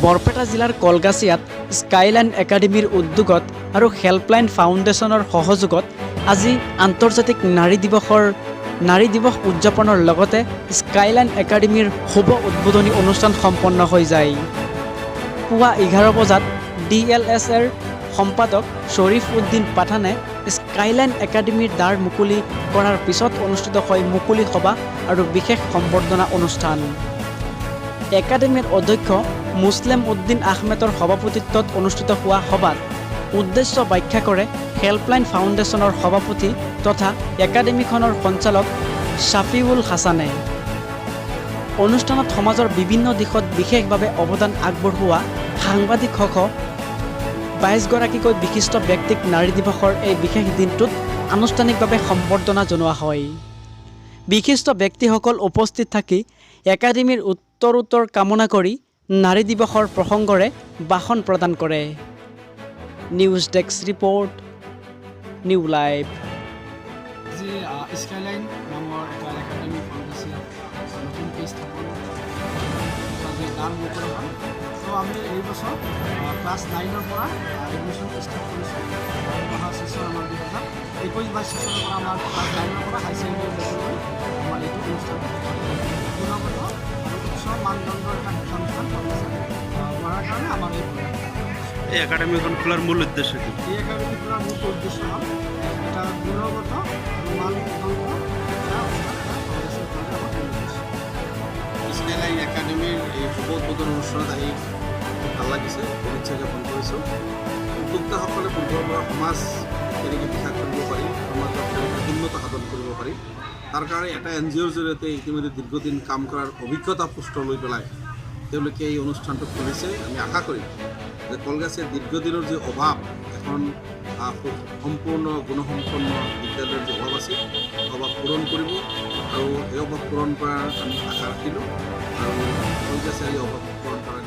বৰপেটা জিলাৰ কলগাছিয়াত স্কাইলাইন একাডেমীৰ উদ্যোগত আৰু হেল্পলাইন ফাউণ্ডেশ্যনৰ সহযোগত আজি আন্তৰ্জাতিক নাৰী দিৱস উদযাপনৰ লগতে স্কাইলাইন একাডেমীৰ শুভ উদ্বোধনী অনুষ্ঠান সম্পন্ন হৈ যায়। পুৱা 11 বজাত DLSৰ সম্পাদক শ্বৰীফ উদ্দিন পাঠানে স্কাইলাইন একাডেমীৰ দ্বাৰ মুকলি কৰাৰ পিছত অনুষ্ঠিত হয় মুকলি সভা আৰু বিশেষ সম্বৰ্ধনা অনুষ্ঠান। একাডেমীৰ অধ্যক্ষ মুছলেম উদ্দিন আহমেদৰ সভাপতিত্বত অনুষ্ঠিত হোৱা সভাত উদ্দেশ্য ব্যাখ্যা কৰে হেল্পলাইন ফাউণ্ডেশ্যনৰ সভাপতি তথা একাডেমীখনৰ সঞ্চালক শাফিউল হাছানে। অনুষ্ঠানত সমাজৰ বিভিন্ন দিশত বিশেষভাৱে অৱদান আগবঢ়োৱা সাংবাদিকসহ 22গৰাকীকৈ বিশিষ্ট ব্যক্তিক নাৰী দিৱসৰ এই বিশেষ দিনটোত আনুষ্ঠানিকভাৱে সম্বৰ্ধনা জনোৱা হয়। বিশিষ্ট ব্যক্তিসকল উপস্থিত থাকি একাডেমীৰ উত্তৰোত্তৰ কামনা কৰি নাৰী দিৱসৰ প্ৰসংগৰে ভাষণ প্ৰদান কৰে। News desk report, new live. আজি স্কাইলাইন নামৰ এটা একাডেমী নতুনকৈ স্থাপন নাম মুকলি হ'ল। ত' আমি এই বছৰ ক্লাছ 9ৰ পৰা এডমিশ্যন ষ্টাৰ্ট কৰিছোঁ। অহা ছেশ্যন আমাৰ 2021-22 ছেশ্যনৰ পৰা আমাৰ ক্লাছ 9ৰ পৰা হাই ছেকেণ্ডেৰী লেভেললৈ আমাৰ এইটো অনুষ্ঠান গুণগত আৰু উচ্চ মানদণ্ডৰ এটা শিক্ষানুষ্ঠান কৰাৰ কাৰণে আমাৰ এই একাডেমিখন খোলাৰ মূল উদ্দেশ্য কি? এই একাডেমি খোলাৰ মূল উদ্দেশ্য হ'ল এটা গুণগত আৰু মানদণ্ডৰ স্কাইলাইন একাডেমীৰ এই শুভ উদ্বোধন অনুষ্ঠানত আহি খুব ভাল লাগিছে, শুভেচ্ছা জ্ঞাপন কৰিছোঁ। উদ্যোক্তাসকলে পূৰ্বৰ পৰা সমাজ কেনেকৈ বিকাশ কৰিব পাৰি, সমাজত কেনেকৈ উন্নত সাধন কৰিব পাৰি, তাৰ কাৰণে এটা NGOৰ জৰিয়তে ইতিমধ্যে দীৰ্ঘদিন কাম কৰাৰ অভিজ্ঞতা পুষ্ট লৈ পেলাই তেওঁলোকে এই অনুষ্ঠানটো খুলিছে। আমি আশা কৰিম যে কলগাছিয়াৰ দীৰ্ঘদিনৰ যি অভাৱ, এখন সম্পূৰ্ণ গুণসম্পন্ন বিদ্যালয়ৰ যি অভাৱ আছিল, অভাৱ পূৰণ কৰিব আৰু এই অভাৱ পূৰণ কৰাৰ আমি আশা ৰাখিলোঁ আৰু কলগাছিয়াৰ এই অভাৱ পূৰণ কৰাৰ